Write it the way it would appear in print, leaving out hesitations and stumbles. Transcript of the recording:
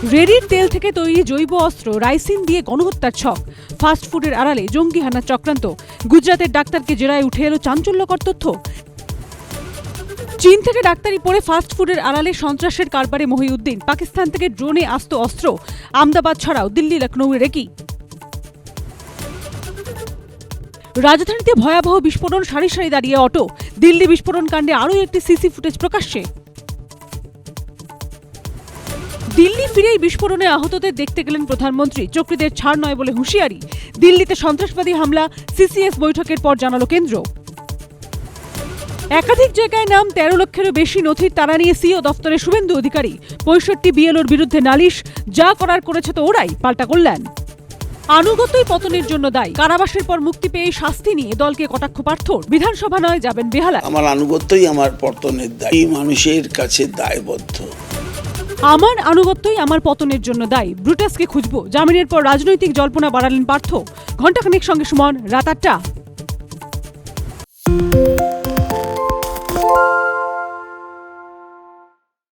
রেড়ির তেল থেকে তৈরি জৈব অস্ত্র রাইসিন দিয়ে গণহত্যার ছক, ফাস্টফুডের আড়ালে জঙ্গি হানার চক্রান্ত, গুজরাতের ডাক্তারকে জেরায় উঠে এলো চাঞ্চল্যকর তথ্য। চীন থেকে ডাক্তারি পড়ে ফাস্টফুডের আড়ালে সন্ত্রাসের কারবারে মহিউদ্দিন, পাকিস্তান থেকে ড্রোনে আসত অস্ত্র, আহমেদাবাদ ছাড়াও দিল্লি লখনৌয়ের একই। রাজধানীতে ভয়াবহ বিস্ফোরণ, সারি সারি দাঁড়িয়ে অটো, দিল্লি বিস্ফোরণ কাণ্ডে আরও একটি সিসি ফুটেজ প্রকাশ্যে। দিল্লি ফিরেই বিস্ফোরণে আহতদের দেখতে গেলেন প্রধানমন্ত্রী, চক্রীদের ছাড় নয় বলে হুঁশিয়ারি। দিল্লিতে সন্ত্রাসবাদী হামলা, সিসিএস বৈঠকের পর জানালো কেন্দ্র। একাধিক জায়গায় নাম, 13 লক্ষেরও বেশি নথির তাড়া নিয়ে সিও দফতরে শুভেন্দু অধিকারী। 65 বিএলওর বিরুদ্ধে নালিশ, যা করার করেছে তো ওরাই, পাল্টা কল্যাণ। আনুগত্যই পতনের জন্য দায়ী, কারাবাসের পর মুক্তি পেয়ে শাস্তি নিয়ে দলকে কটাক্ষ পার্থর। বিধানসভা নয়, যাবেন বেহালা। আমার আনুগত্যই আমার পতনের দায়ী, মানুষের কাছে দায়বদ্ধ। আমার আনুগত্যই আমার পতনের জন্য দায়ী, ব্রুটাসকে খুঁজবো। জামিনের পর রাজনৈতিক জল্পনা বাড়ালেন পার্থ। ঘণ্টাখানেক সঙ্গে সুমন, রাত 8টা।